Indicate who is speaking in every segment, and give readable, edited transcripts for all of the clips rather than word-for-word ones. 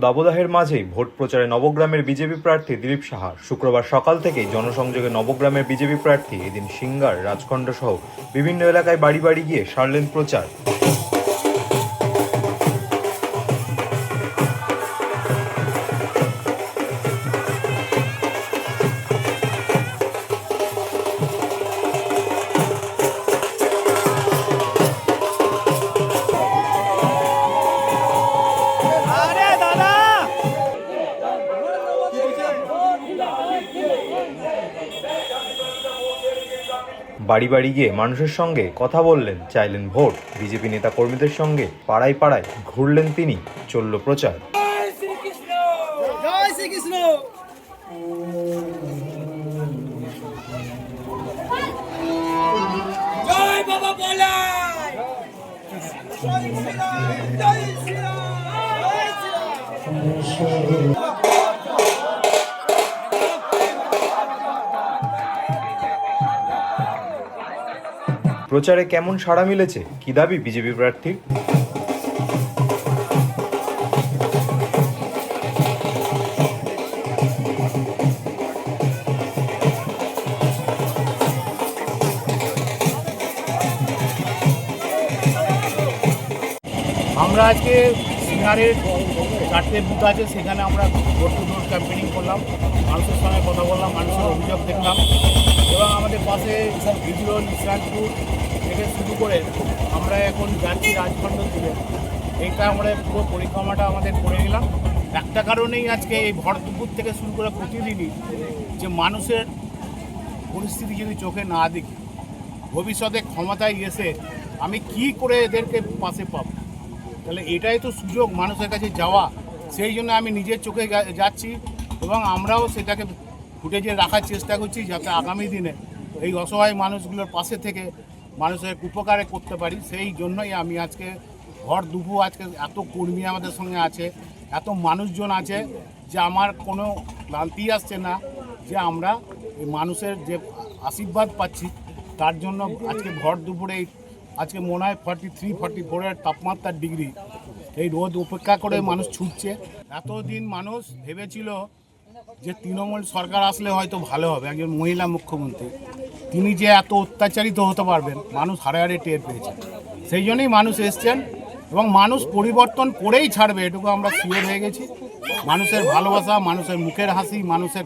Speaker 1: দাবদাহের মাঝেই ভোট প্রচারে নবগ্রামের বিজেপি প্রার্থী দিলীপ সাহা শুক্রবার সকাল থেকেই জনসংযোগে নবগ্রামের বিজেপি প্রার্থী এদিন সিঙ্গার, রাজখণ্ড সহ বিভিন্ন এলাকায় বাড়ি বাড়ি গিয়ে সারলেন প্রচার। বাড়ি বাড়ি গিয়ে মানুষের সঙ্গে কথা বললেন, চাইলেন ভোট। বিজেপি নেতা কর্মীদের সঙ্গে পাড়ায় পাড়ায় ঘুরলেন তিনি, চলল প্রচার। প্রচারে কেমন সাড়া মিলেছে, কি দাবি বিজেপি প্রার্থীর?
Speaker 2: আমরা আজকে সিঙ্গারের 4টে বুথ আছে, সেখানে আমরা ডোর টু ডোর ক্যাম্পেনিং করলাম, মানুষের সঙ্গে কথা বললাম, মানুষের অভিযোগ দেখলাম এবং আমাদের পাশে বিজুল, ইসরানপুর থেকে শুরু করে আমরা এখন যাচ্ছি রাজখণ্ড থেকে। এইটা আমরা পুরো পরিক্রমাটা আমাদের করে নিলাম একটা কারণেই, আজকে এই ভর দুপুর থেকে শুরু করে প্রতিদিনই যে মানুষের পরিস্থিতি যদি চোখে না দেখি, ভবিষ্যতে ক্ষমতায় এসে আমি কি করে এদেরকে পাশে পাবো, তাহলে এটাই তো সুযোগ মানুষের কাছে যাওয়া। সেই জন্য আমি নিজের চোখে যাচ্ছি এবং আমরাও সেটাকে ফুটেজে রাখার চেষ্টা করছি, যাতে আগামী দিনে এই অসহায় মানুষগুলোর পাশে থেকে মানুষের উপকারে করতে পারি। সেই জন্যই আমি আজকে ভর দুপুর, আজকে এত কর্মী আমাদের সঙ্গে আছে, এত মানুষজন আছে যে আমার কোনো ক্লান্তি আসছে না, যে আমরা এই মানুষের যে আশীর্বাদ পাচ্ছি তার জন্য আজকে ভর দুপুরে আজকে মনে হয় 43-44 তাপমাত্রার ডিগ্রি, এই রোদ উপেক্ষা করে মানুষ ছুটছে। এতদিন মানুষ ভেবেছিল যে তৃণমূল সরকার আসলে হয়তো ভালো হবে, একজন মহিলা মুখ্যমন্ত্রী, তিনি যে এত অত্যাচারিত হতে পারবেন মানুষ হারে হারে টের পেয়েছে। সেই জন্যই মানুষ এসছেন এবং মানুষ পরিবর্তন করেই ছাড়বে, এটুকু আমরা শিওর হয়ে গেছি। মানুষের ভালোবাসা, মানুষের মুখের হাসি, মানুষের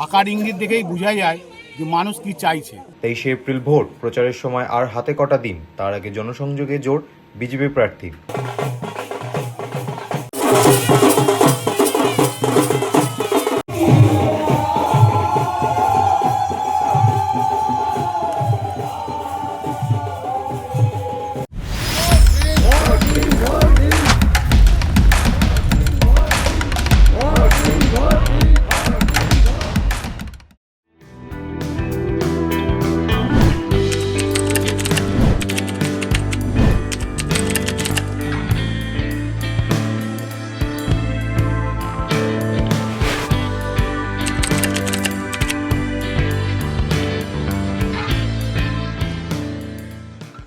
Speaker 2: আকার ইঙ্গিত দেখেই বোঝা যায় যে মানুষ কি চাইছে।
Speaker 1: 23 এপ্রিল ভোট প্রচারের সময় আর হাতে কটা দিন, তার আগে জনসংযোগে জোর বিজেপি প্রার্থী।